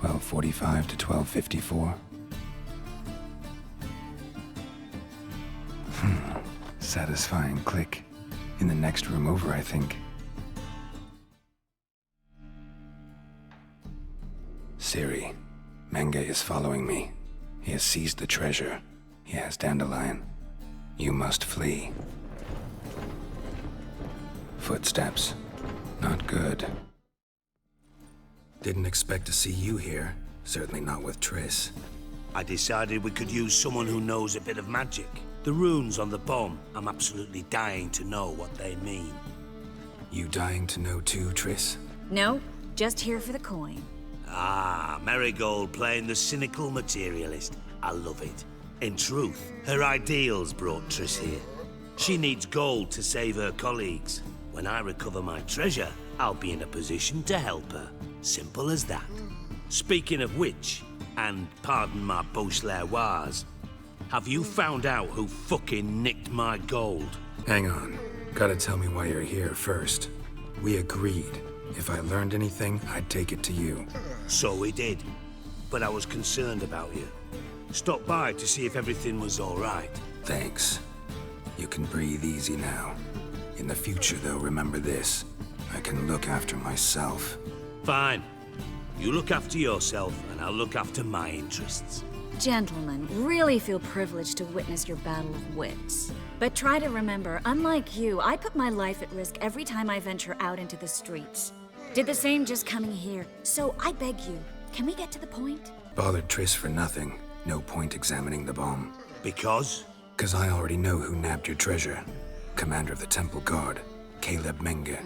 1245 to 1254. Satisfying click. In the next room over, I think. Ciri, Menge is following me. He has seized the treasure. He has Dandelion. You must flee. Footsteps. Not good. Didn't expect to see you here. Certainly not with Triss. I decided we could use someone who knows a bit of magic. The runes on the bomb, I'm absolutely dying to know what they mean. You dying to know too, Triss? No, just here for the coin. Ah, Marigold playing the cynical materialist. I love it. In truth, her ideals brought Triss here. She needs gold to save her colleagues. When I recover my treasure, I'll be in a position to help her. Simple as that. Speaking of which, and pardon my Beauclervoise, have you found out who fucking nicked my gold? Hang on. Gotta tell me why you're here first. We agreed. If I learned anything, I'd take it to you. So we did. But I was concerned about you. Stopped by to see if everything was all right. Thanks. You can breathe easy now. In the future, though, remember this. I can look after myself. Fine. You look after yourself, and I'll look after my interests. Gentlemen, really feel privileged to witness your battle of wits. But try to remember, unlike you, I put my life at risk every time I venture out into the streets. Did the same just coming here. So I beg you, can we get to the point? Bothered Triss for nothing. No point examining the bomb. Because? 'Cause I already know who nabbed your treasure. Commander of the Temple Guard, Caleb Menge.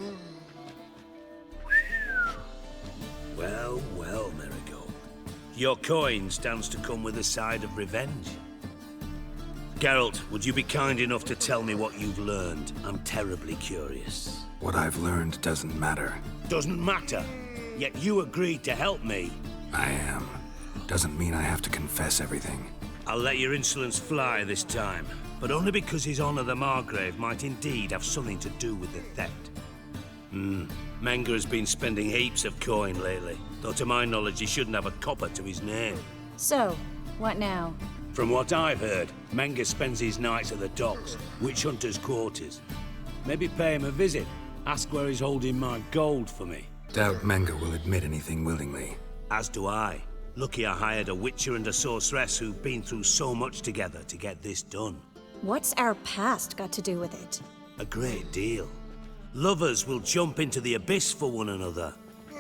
Well, well, Marigold. Your coin stands to come with a side of revenge. Geralt, would you be kind enough to tell me what you've learned? I'm terribly curious. What I've learned doesn't matter. Doesn't matter. Yet you agreed to help me. I am. Doesn't mean I have to confess everything. I'll let your insolence fly this time, but only because His Honor the Margrave might indeed have something to do with the theft. Menge has been spending heaps of coin lately, though to my knowledge he shouldn't have a copper to his name. So, what now? From what I've heard, Menge spends his nights at the docks, witch hunters' quarters. Maybe pay him a visit, ask where he's holding my gold for me. Doubt Menge will admit anything willingly. As do I. Lucky I hired a witcher and a sorceress who've been through so much together to get this done. What's our past got to do with it? A great deal. Lovers will jump into the abyss for one another.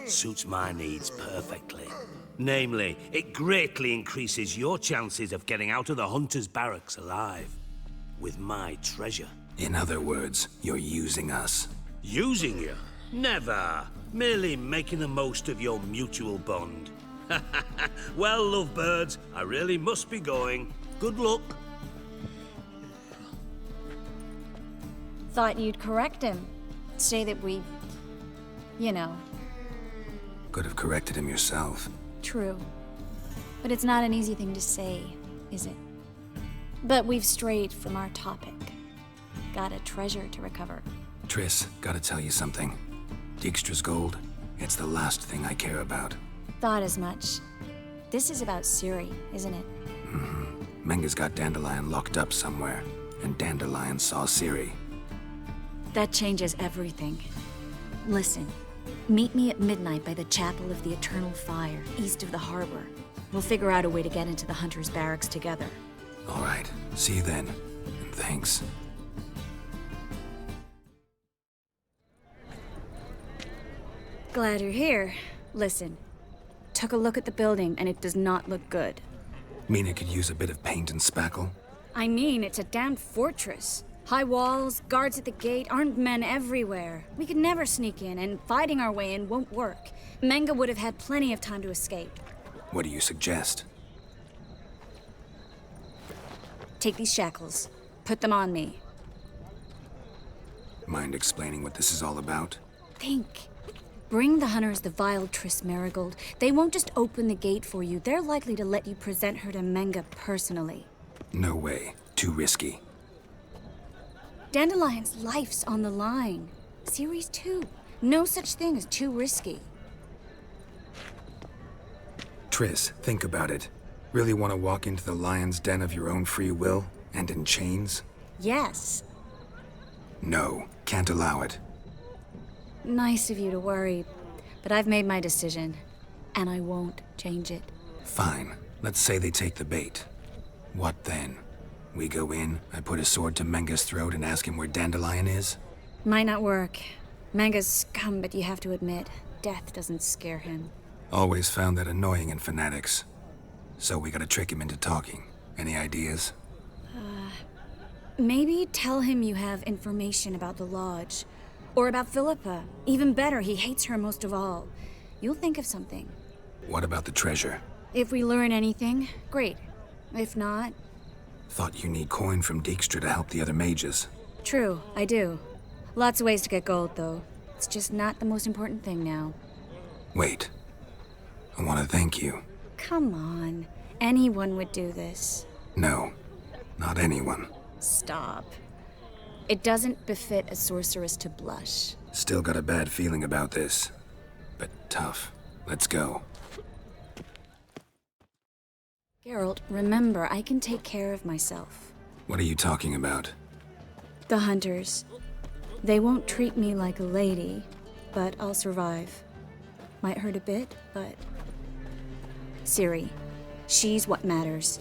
Suits my needs perfectly. Namely, it greatly increases your chances of getting out of the hunter's barracks alive. With my treasure. In other words, you're using us. Using you? Never. Merely making the most of your mutual bond. Well, lovebirds, I really must be going. Good luck. Thought you'd correct him. Say that we... you know. Could have corrected him yourself. True. But it's not an easy thing to say, is it? But we've strayed from our topic. Got a treasure to recover. Triss, gotta tell you something. Dijkstra's gold, it's the last thing I care about. Thought as much. This is about Ciri, isn't it? Menge's got Dandelion locked up somewhere, and Dandelion saw Ciri. That changes everything. Listen, meet me at midnight by the Chapel of the Eternal Fire, east of the harbor. We'll figure out a way to get into the Hunter's barracks together. All right, see you then, and thanks. Glad you're here. Listen, took a look at the building and it does not look good. Mean it could use a bit of paint and spackle? I mean, it's a damn fortress. High walls, guards at the gate, armed men everywhere. We could never sneak in, and fighting our way in won't work. Menge would have had plenty of time to escape. What do you suggest? Take these shackles. Put them on me. Mind explaining what this is all about? Think. Bring the hunters the vile Triss Marigold. They won't just open the gate for you. They're likely to let you present her to Menge personally. No way. Too risky. Dandelion's life's on the line. Ciri's too. No such thing as too risky. Triss, think about it. Really want to walk into the lion's den of your own free will, and in chains? Yes. No, can't allow it. Nice of you to worry, but I've made my decision, and I won't change it. Fine. Let's say they take the bait. What then? We go in, I put a sword to Menga's throat and ask him where Dandelion is? Might not work. Manga's scum, but you have to admit, death doesn't scare him. Always found that annoying in fanatics. So we gotta trick him into talking. Any ideas? Maybe tell him you have information about the Lodge. Or about Philippa. Even better, he hates her most of all. You'll think of something. What about the treasure? If we learn anything, great. If not... Thought you need coin from Dijkstra to help the other mages. True, I do. Lots of ways to get gold, though. It's just not the most important thing now. Wait. I want to thank you. Come on. Anyone would do this. No, not anyone. Stop. It doesn't befit a sorceress to blush. Still got a bad feeling about this. But tough. Let's go. Geralt, remember, I can take care of myself. What are you talking about? The hunters. They won't treat me like a lady, but I'll survive. Might hurt a bit, but... Ciri, she's what matters.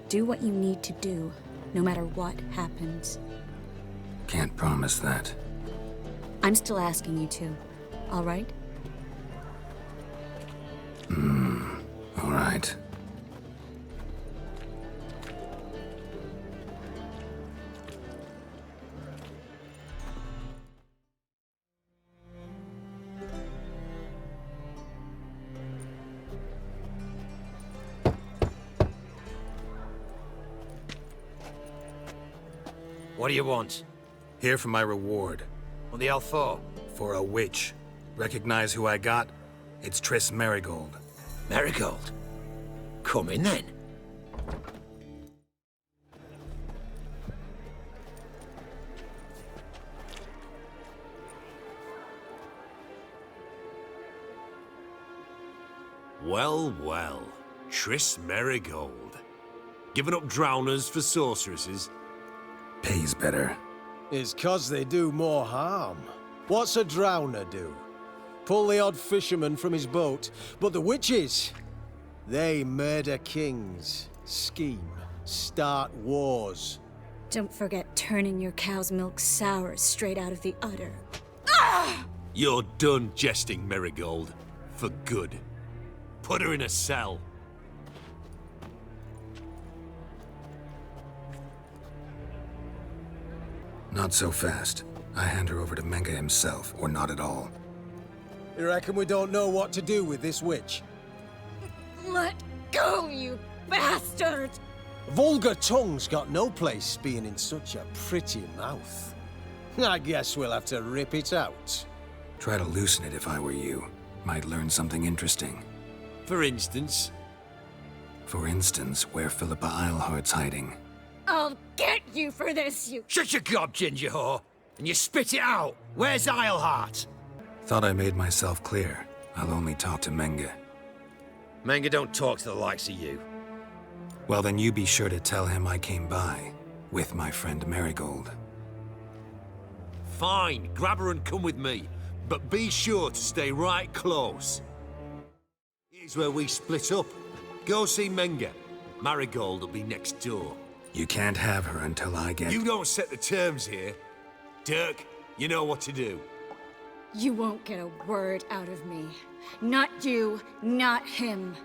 Do what you need to do, no matter what happens. Can't promise that. I'm still asking you to, all right? All right. What do you want? Here for my reward. What the hell for? For a witch. Recognize who I got? It's Triss Merigold. Marigold? Come in then. Well, well. Triss Merigold. Giving up drowners for sorceresses? Pays better. It's 'cause they do more harm. What's a drowner do? Pull the odd fisherman from his boat. But the witches, they murder kings, scheme, start wars. Don't forget turning your cow's milk sour straight out of the udder. You're done jesting, Merigold. For good. Put her in a cell. Not so fast. I hand her over to Menga himself, or not at all. You reckon we don't know what to do with this witch? Let go, you bastard! Vulgar tongue's got no place being in such a pretty mouth. I guess we'll have to rip it out. Try to loosen it if I were you. Might learn something interesting. For instance? For instance, where Philippa Eilhart's hiding. I'll get you for this, you... Shut your gob, ginger whore, and you spit it out. Where's Eilhart? Thought I made myself clear. I'll only talk to Menga. Manga don't talk to the likes of you. Well, then you be sure to tell him I came by, with my friend Merigold. Fine, grab her and come with me. But be sure to stay right close. Here's where we split up. Go see Menga. Marigold will be next door. You can't have her until I get... You don't set the terms here. Dirk, you know what to do. You won't get a word out of me. Not you, not him.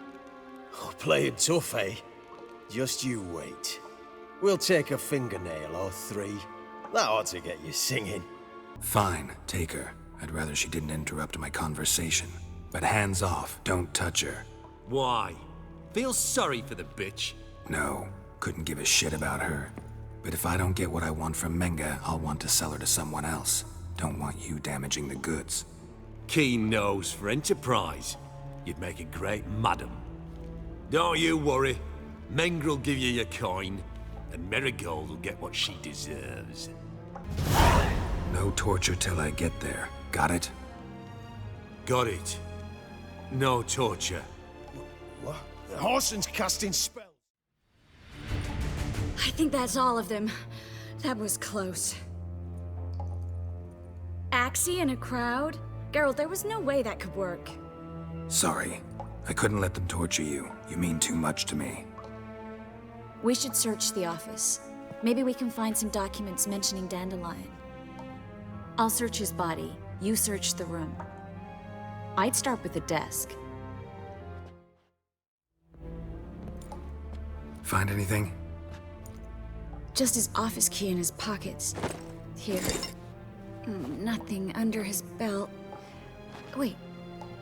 Oh, playing tough, eh? Just you wait. We'll take a fingernail or three. That ought to get you singing. Fine, take her. I'd rather she didn't interrupt my conversation. But hands off, don't touch her. Why? Feel sorry for the bitch? No, couldn't give a shit about her. But if I don't get what I want from Menga, I'll want to sell her to someone else. Don't want you damaging the goods. Keen nose for enterprise. You'd make a great madam. Don't you worry. Mengr'll give you your coin, and Merigold will get what she deserves. No torture till I get there. Got it? Got it. No torture. What? Horson's casting spells. I think that's all of them. That was close. Axie in a crowd? Geralt, there was no way that could work. Sorry. I couldn't let them torture you. You mean too much to me. We should search the office. Maybe we can find some documents mentioning Dandelion. I'll search his body. You search the room. I'd start with the desk. Find anything? Just his office key in his pockets. Here. Nothing under his belt. Wait,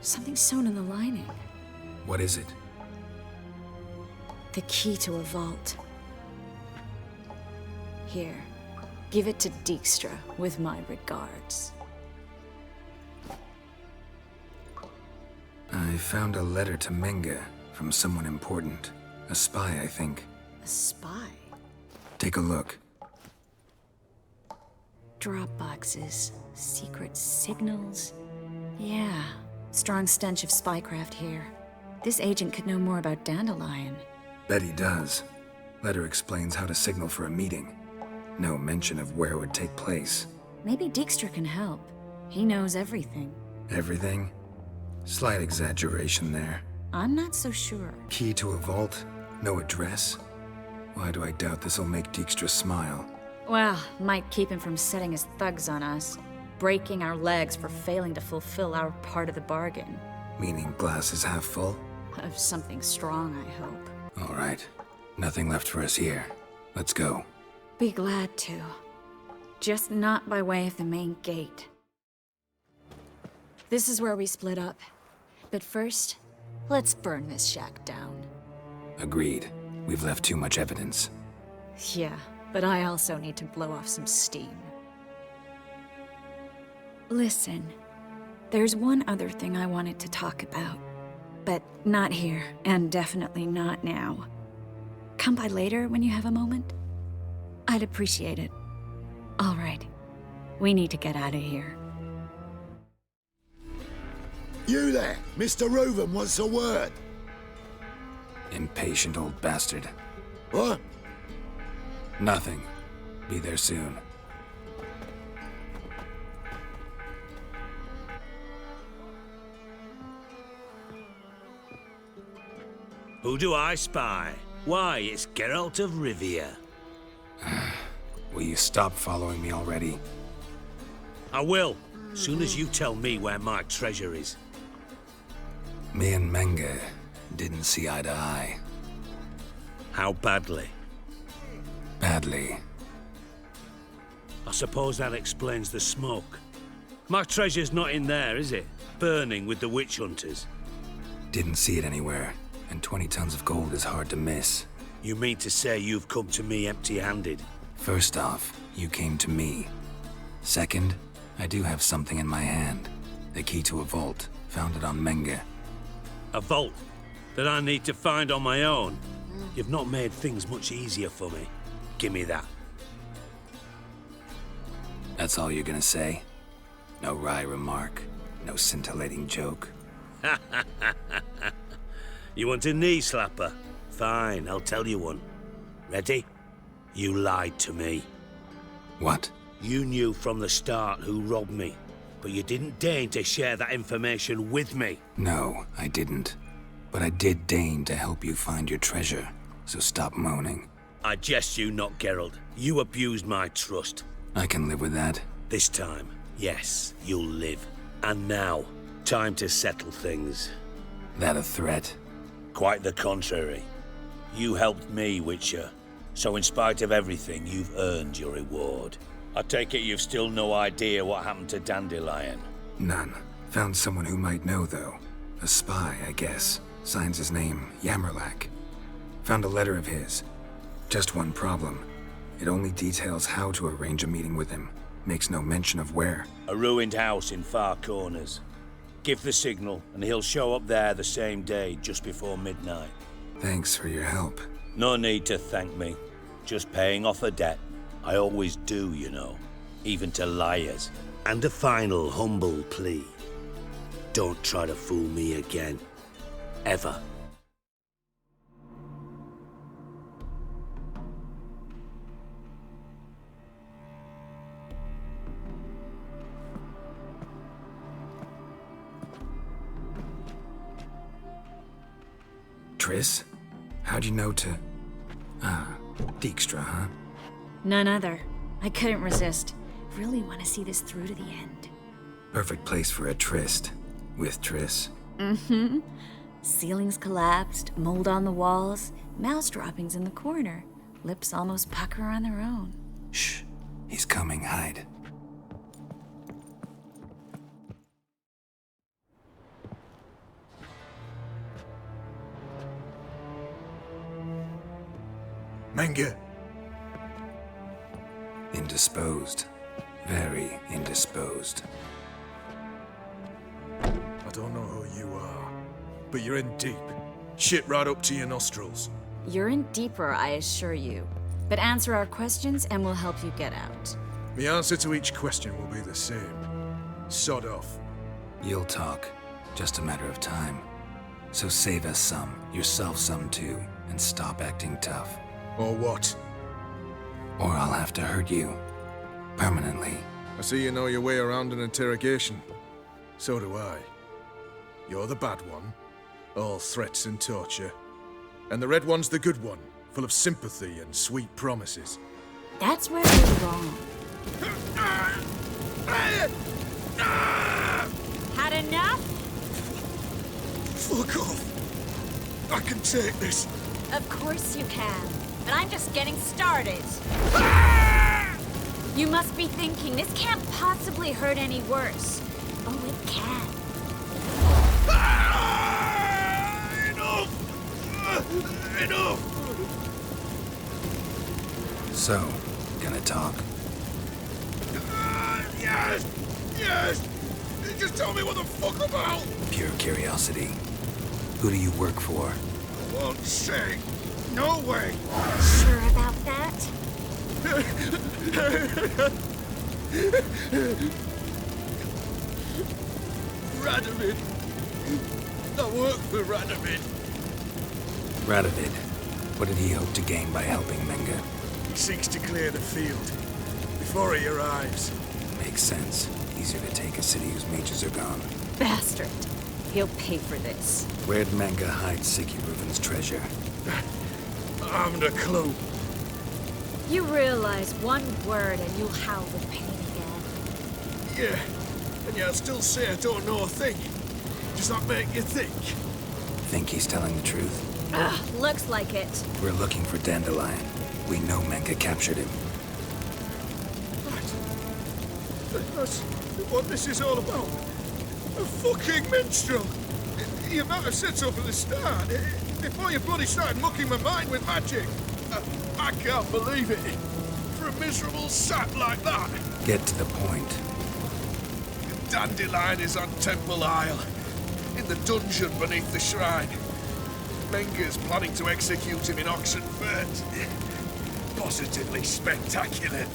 something sewn in the lining. What is it? The key to a vault. Here, give it to Dijkstra with my regards. I found a letter to Menge from someone important. A spy, I think. A spy? Take a look. Drop boxes, secret signals. Yeah, strong stench of spycraft here. This agent could know more about Dandelion. Bet he does. Letter explains how to signal for a meeting. No mention of where it would take place. Maybe Dijkstra can help. He knows everything. Everything? Slight exaggeration there. I'm not so sure. Key to a vault? No address? Why do I doubt this'll make Dijkstra smile? Well, might keep him from setting his thugs on us. Breaking our legs for failing to fulfill our part of the bargain. Meaning glass is half full? Of something strong, I hope. All right. Nothing left for us here. Let's go. Be glad to. Just not by way of the main gate. This is where we split up. But first, let's burn this shack down. Agreed. We've left too much evidence. Yeah, but I also need to blow off some steam. Listen, there's one other thing I wanted to talk about. But not here, and definitely not now. Come by later when you have a moment? I'd appreciate it. All right. We need to get out of here. You there! Mr. Reuven wants a word. Impatient old bastard. What? Nothing. Be there soon. Who do I spy? Why, it's Geralt of Rivia. Will you stop following me already? I will, soon as you tell me where my treasure is. Me and Menge didn't see eye to eye. How badly? Badly. I suppose that explains the smoke. My treasure's not in there, is it? Burning with the witch hunters. Didn't see it anywhere, and 20 tons of gold is hard to miss. You mean to say you've come to me empty-handed? First off, you came to me. Second, I do have something in my hand. The key to a vault, found it on Menge. A vault that I need to find on my own? You've not made things much easier for me. Give me that. That's all you're gonna say? No wry remark, no scintillating joke? You want a knee slapper? Fine, I'll tell you one. Ready? You lied to me. What? You knew from the start who robbed me, but you didn't deign to share that information with me. No, I didn't. But I did deign to help you find your treasure, so stop moaning. I jest you not, Geralt. You abused my trust. I can live with that. This time, yes, you'll live. And now, time to settle things. That a threat? Quite the contrary. You helped me, Witcher. So in spite of everything, you've earned your reward. I take it you've still no idea what happened to Dandelion. None. Found someone who might know, though. A spy, I guess. Signs his name, Yamerlak. Found a letter of his. Just one problem. It only details how to arrange a meeting with him. Makes no mention of where. A ruined house in Far Corners. Give the signal, and he'll show up there the same day, just before midnight. Thanks for your help. No need to thank me. Just paying off a debt. I always do, you know. Even to liars. And a final humble plea. Don't try to fool me again. Ever. Triss? How'd you know to... Ah, Dijkstra, huh? None other. I couldn't resist. Really want to see this through to the end. Perfect place for a tryst. With Triss. Mm-hmm. Ceilings collapsed, mold on the walls, mouse droppings in the corner. Lips almost pucker on their own. Shh. He's coming, hide. Menge, Indisposed. Very indisposed. I don't know who you are, but you're in deep. Shit right up to your nostrils. You're in deeper, I assure you. But answer our questions and we'll help you get out. The answer to each question will be the same. Sod off. You'll talk. Just a matter of time. So save us some, yourself some too, and stop acting tough. Or what? Or I'll have to hurt you. Permanently. I see you know your way around an interrogation. So do I. You're the bad one. All threats and torture. And the red one's the good one, full of sympathy and sweet promises. That's where you're wrong. Had enough? Fuck off. I can take this. Of course you can. But I'm just getting started. You must be thinking, this can't possibly hurt any worse. Oh, it can. Enough! So, gonna talk? Yes! Yes! Just tell me what the fuck about! Pure curiosity. Who do you work for? I won't say. No way! Sure about that? Radovid. I work for Radovid. Radovid. What did he hope to gain by helping Menge? He seeks to clear the field before he arrives. Makes sense. Easier to take a city whose mages are gone. Bastard. He'll pay for this. Where'd Menge hide Siki Reuven's treasure? I haven't a clue. You realize one word and you'll howl with pain again. Yeah, and yet I'll still say I don't know a thing. Does that make you think? Think he's telling the truth? Ugh, looks like it. We're looking for Dandelion. We know Menge captured him. That's what this is all about. A fucking minstrel. You might have said so from the start. Before you bloody started mucking my mind with magic. I can't believe it. For a miserable sap like that. Get to the point. Dandelion is on Temple Isle. In the dungeon beneath the shrine. Menge's planning to execute him in Oxenfurt. Positively spectacular.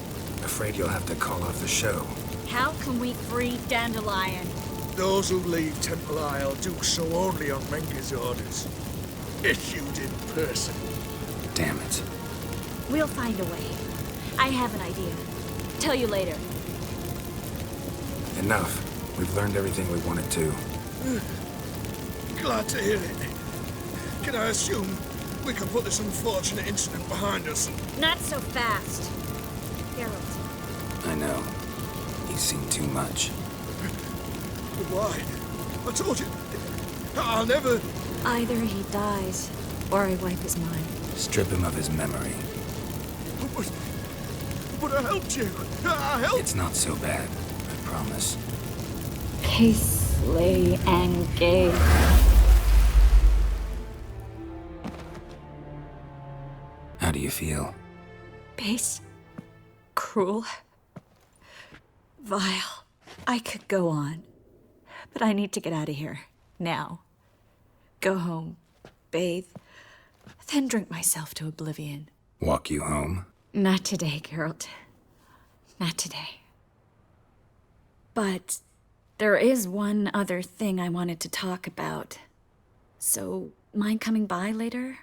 Afraid you'll have to call off the show. How can we free Dandelion? Those who leave Temple Isle do so only on Menge's orders. Issued in person. Damn it. We'll find a way. I have an idea. Tell you later. Enough. We've learned everything we wanted to. Glad to hear it. Can I assume we can put this unfortunate incident behind us? Not so fast. Geralt. I know. He's seen too much. But why? I told you. I'll never... Either he dies, or I wipe his mind. Strip him of his memory. But I helped you. I helped... It's not so bad, I promise. Case, lay, and gay. How do you feel? Base. Cruel. Vile. I could go on. But I need to get out of here. Now. Go home. Bathe. Then drink myself to oblivion. Walk you home? Not today, Geralt. Not today. But there is one other thing I wanted to talk about. So, mind coming by later?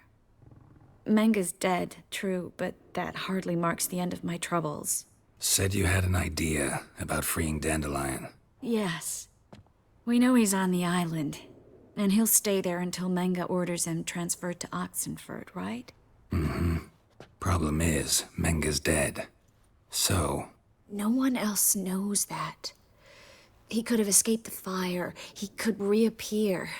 Menge's dead, true, but that hardly marks the end of my troubles. Said you had an idea about freeing Dandelion. Yes. We know he's on the island. And he'll stay there until Menga orders him transferred to Oxenford, right? Problem is, Menga's dead. So, No one else knows that. He could have escaped the fire. He could reappear.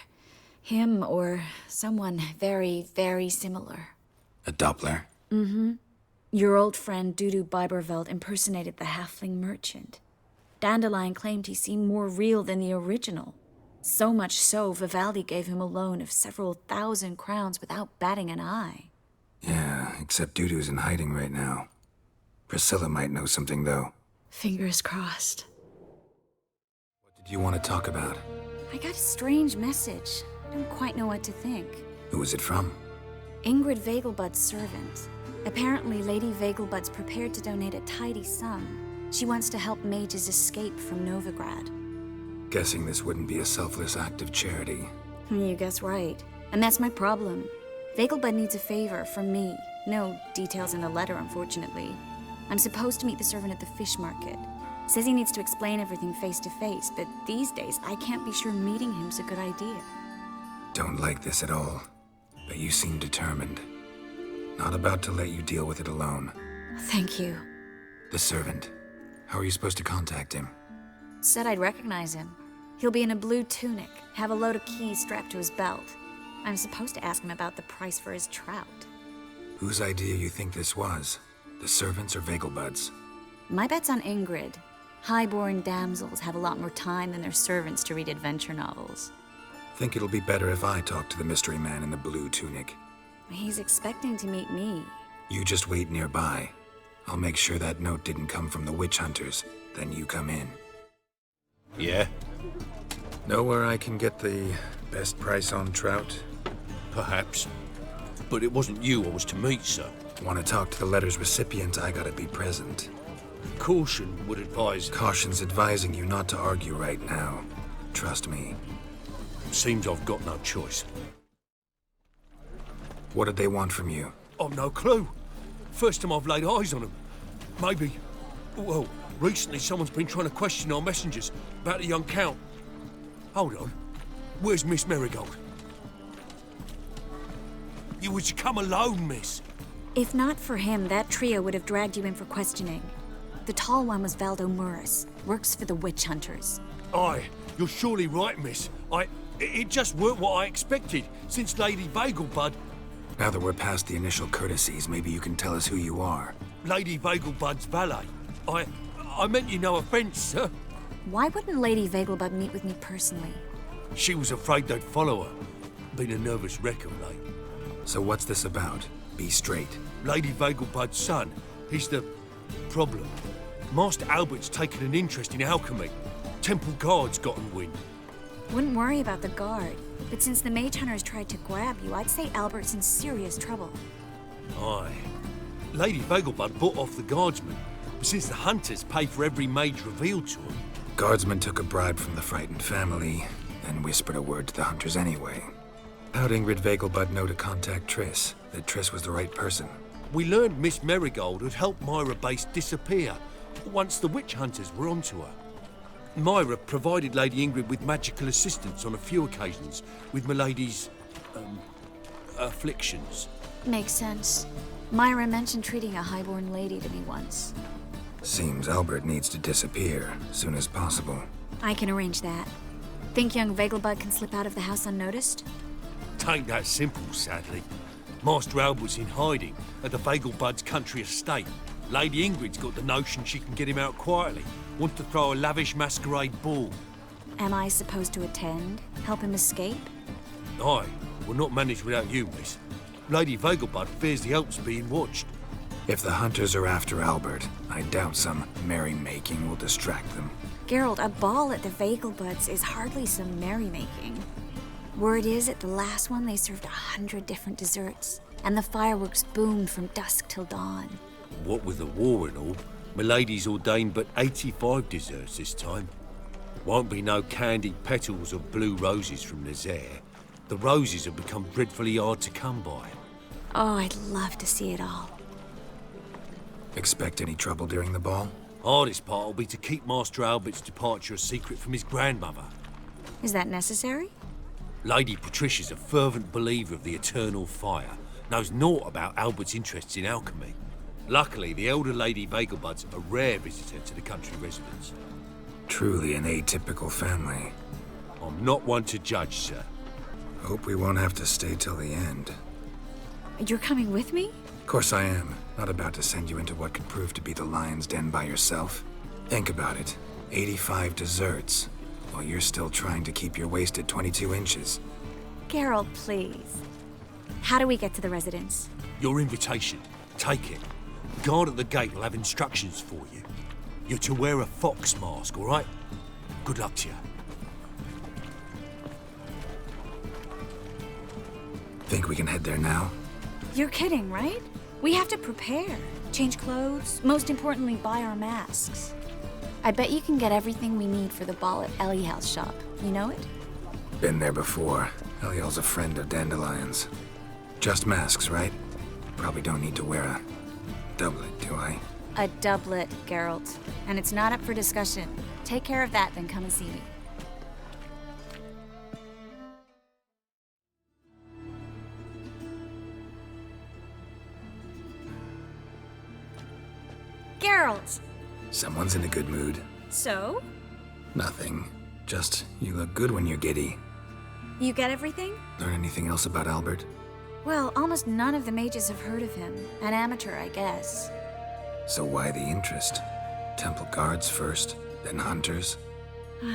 Him or someone very, very similar. a Doppler? Your old friend Dudu Biberveld impersonated the halfling merchant. Dandelion claimed he seemed more real than the original. So much so, Vivaldi gave him a loan of several thousand crowns without batting an eye. Yeah, except Dudu's in hiding right now. Priscilla might know something, though. Fingers crossed. What did you want to talk about? I got a strange message. I don't quite know what to think. Who was it from? Ingrid Vegelbud's servant. Apparently, Lady Vegelbud's prepared to donate a tidy sum. She wants to help mages escape from Novigrad. Guessing this wouldn't be a selfless act of charity. You guess right. And that's my problem. Vegelbud needs a favor from me. No details in the letter, unfortunately. I'm supposed to meet the servant at the fish market. Says he needs to explain everything face to face, but these days I can't be sure meeting him's a good idea. Don't like this at all, but you seem determined. Not about to let you deal with it alone. Thank you. The servant. How are you supposed to contact him? Said I'd recognize him. He'll be in a blue tunic, have a load of keys strapped to his belt. I'm supposed to ask him about the price for his trout. Whose idea you think this was? The servants or Vegelbud's? My bet's on Ingrid. High-born damsels have a lot more time than their servants to read adventure novels. Think it'll be better if I talk to the mystery man in the blue tunic. He's expecting to meet me. You just wait nearby. I'll make sure that note didn't come from the witch hunters. Then you come in. Yeah? Know where I can get the best price on trout? Perhaps. But it wasn't you I was to meet, sir. Want to talk to the letter's recipient, I gotta be present. Caution would advise... Caution's advising you not to argue right now. Trust me. Seems I've got no choice. What did they want from you? I've no clue. First time I've laid eyes on them. Maybe... Well, recently someone's been trying to question our messengers about the young Count. Hold on. Where's Miss Marigold? You was to come alone, miss. If not for him, that trio would have dragged you in for questioning. The tall one was Valdo Murris, works for the witch hunters. Aye, you're surely right, miss. It just weren't what I expected, since Lady Vegelbud... Now that we're past the initial courtesies, maybe you can tell us who you are. Lady Vegelbud's valet. I meant you no offence, sir. Why wouldn't Lady Vegelbud meet with me personally? She was afraid they'd follow her. Been a nervous wreck of late. So what's this about? Be straight. Lady Vegelbud's son, he's the problem. Master Albert's taken an interest in alchemy. Temple Guard's gotten wind. Wouldn't worry about the guard, but since the mage hunters tried to grab you, I'd say Albert's in serious trouble. Aye. Lady Vegelbud bought off the guardsmen, but since the hunters pay for every mage revealed to them... Guardsmen took a bribe from the frightened family, then whispered a word to the hunters anyway. How'd Ingrid Vegelbud know to contact Triss? That Triss was the right person? We learned Miss Marigold had helped Myra Base disappear once the witch hunters were onto her. Myra provided Lady Ingrid with magical assistance on a few occasions with Milady's... afflictions. Makes sense. Myra mentioned treating a highborn lady to me once. Seems Albert needs to disappear soon as possible. I can arrange that. Think young Vegelbud can slip out of the house unnoticed? Tain't that simple, sadly. Master Albert's in hiding at the Vegelbud's country estate. Lady Ingrid's got the notion she can get him out quietly. Wants to throw a lavish masquerade ball. Am I supposed to attend? Help him escape? Aye, we'll not manage without you, miss. Lady Vegelbud fears the Alps being watched. If the hunters are after Albert, I doubt some merrymaking will distract them. Geralt, a ball at the Vegelbuds is hardly some merrymaking. Word is, at the last one they served 100 different desserts, and the fireworks boomed from dusk till dawn. What with the war and all, Milady's ordained but 85 desserts this time. Won't be no candied petals or blue roses from Nazaire. The roses have become dreadfully hard to come by. Oh, I'd love to see it all. Expect any trouble during the ball? Hardest part will be to keep Master Albert's departure a secret from his grandmother. Is that necessary? Lady Patricia's a fervent believer of the eternal fire, knows naught about Albert's interests in alchemy. Luckily, the elder Lady Vegelbud's a rare visitor to the country residence. Truly an atypical family. I'm not one to judge, sir. Hope we won't have to stay till the end. You're coming with me? Of course I am. Not about to send you into what could prove to be the lion's den by yourself. Think about it. 85 desserts, while you're still trying to keep your waist at 22 inches. Geralt, please. How do we get to the residence? Your invitation. Take it. The guard at the gate will have instructions for you. You're to wear a fox mask, all right? Good luck to you. Think we can head there now? You're kidding, right? We have to prepare. Change clothes. Most importantly, buy our masks. I bet you can get everything we need for the ball at Eliel's shop. You know it? Been there before. Eliel's a friend of Dandelion's. Just masks, right? Probably don't need to wear a doublet, do I? A doublet, Geralt. And it's not up for discussion. Take care of that, then come and see me. Geralt! Someone's in a good mood. So? Nothing. Just, you look good when you're giddy. You get everything? Learn anything else about Albert? Well, almost none of the mages have heard of him. An amateur, I guess. So why the interest? Temple guards first, then hunters?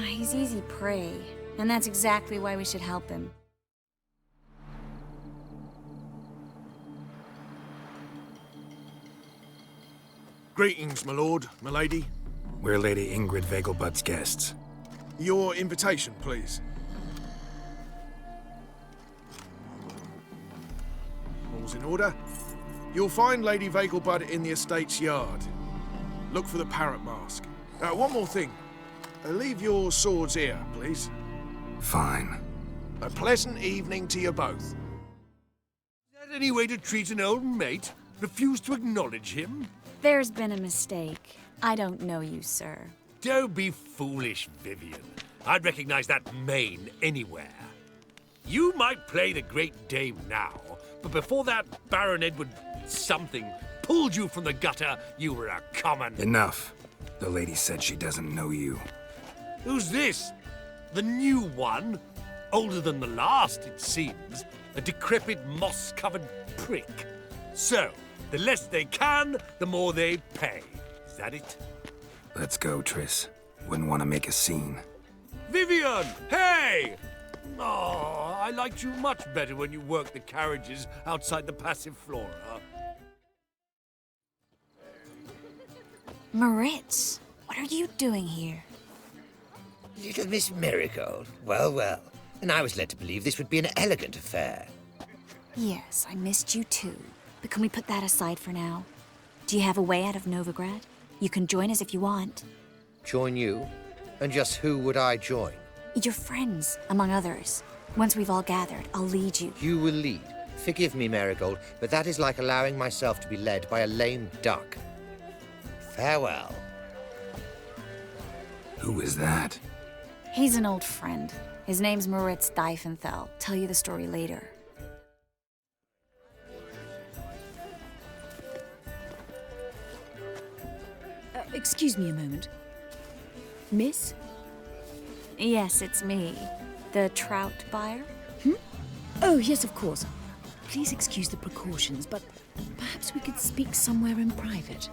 He's easy prey, and that's exactly why we should help him. Greetings, my lord, my lady. We're Lady Ingrid Vegelbud's guests. Your invitation, please. All's in order. You'll find Lady Vegelbud in the estate's yard. Look for the parrot mask. One more thing. Leave your swords here, please. Fine. A pleasant evening to you both. Is that any way to treat an old mate? Refuse to acknowledge him? There's been a mistake. I don't know you, sir. Don't be foolish, Vivian. I'd recognize that mane anywhere. You might play the Great Dame now, but before that Baron Edward something pulled you from the gutter, you were a common... Enough. The lady said she doesn't know you. Who's this? The new one? Older than the last, it seems. A decrepit, moss-covered prick. So, the less they can, the more they pay. Is that it? Let's go, Triss. Wouldn't want to make a scene. Vivian! Hey! Oh, I liked you much better when you worked the carriages outside the Passiflora. Moritz, what are you doing here? Little Miss Marigold. Well, well. And I was led to believe this would be an elegant affair. Yes, I missed you too. But can we put that aside for now? Do you have a way out of Novigrad? You can join us if you want. Join you? And just who would I join? Your friends, among others. Once we've all gathered, I'll lead you. You will lead. Forgive me, Marigold, but that is like allowing myself to be led by a lame duck. Farewell. Who is that? He's an old friend. His name's Moritz Diefenthal. Tell you the story later. Excuse me a moment. Miss? Yes, it's me. The trout buyer? Oh, yes, of course. Please excuse the precautions, but perhaps we could speak somewhere in private.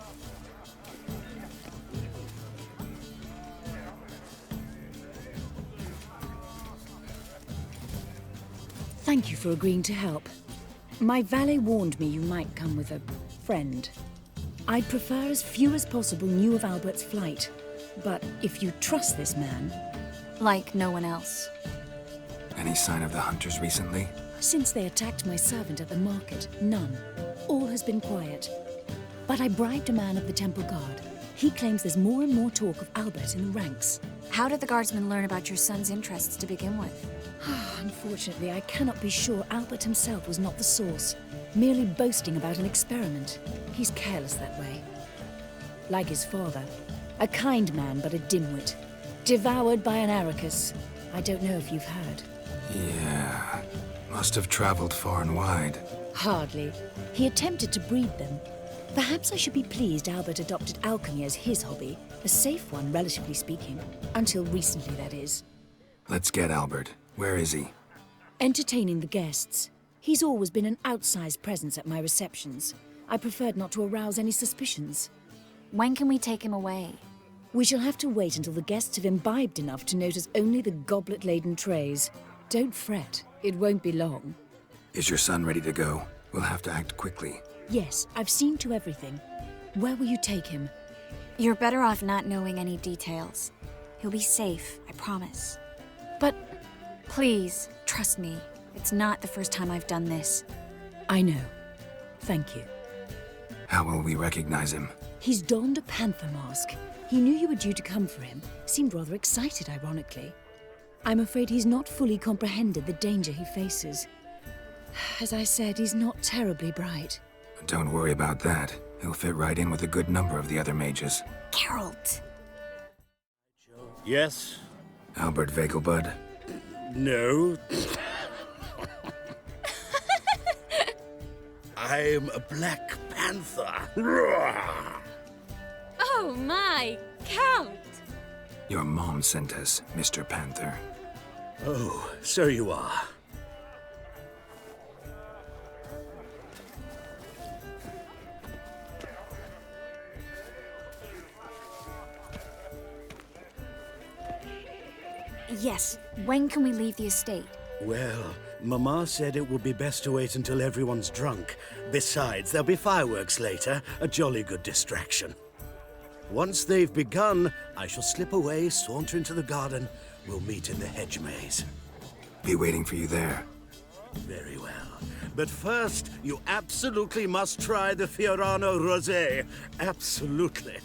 Thank you for agreeing to help. My valet warned me you might come with a friend. I'd prefer as few as possible knew of Albert's flight. But if you trust this man... Like no one else. Any sign of the hunters recently? Since they attacked my servant at the market, none. All has been quiet. But I bribed a man of the Temple Guard. He claims there's more and more talk of Albert in the ranks. How did the guardsmen learn about your son's interests to begin with? Unfortunately, I cannot be sure Albert himself was not the source, merely boasting about an experiment. He's careless that way. Like his father, a kind man but a dimwit, devoured by an Arrakis. I don't know if you've heard. Yeah. Must have traveled far and wide. Hardly. He attempted to breed them. Perhaps I should be pleased Albert adopted alchemy as his hobby. A safe one, relatively speaking. Until recently, that is. Let's get Albert. Where is he? Entertaining the guests. He's always been an outsized presence at my receptions. I preferred not to arouse any suspicions. When can we take him away? We shall have to wait until the guests have imbibed enough to notice only the goblet-laden trays. Don't fret. It won't be long. Is your son ready to go? We'll have to act quickly. Yes, I've seen to everything. Where will you take him? You're better off not knowing any details. He'll be safe, I promise. But... Please, trust me. It's not the first time I've done this. I know. Thank you. How will we recognize him? He's donned a panther mask. He knew you were due to come for him. Seemed rather excited, ironically. I'm afraid he's not fully comprehended the danger he faces. As I said, he's not terribly bright. Don't worry about that. He'll fit right in with a good number of the other mages. Geralt! Yes? Albert Vegelbud? No. I'm a Black Panther. Oh my, Count! Your mom sent us, Mr. Panther. Oh, so you are. Yes, when can we leave the estate? Well, Mama said it would be best to wait until everyone's drunk. Besides, there'll be fireworks later, a jolly good distraction. Once they've begun, I shall slip away, saunter into the garden. We'll meet in the hedge maze. Be waiting for you there. Very well. But first, you absolutely must try the Fiorano Rosé. Absolutely.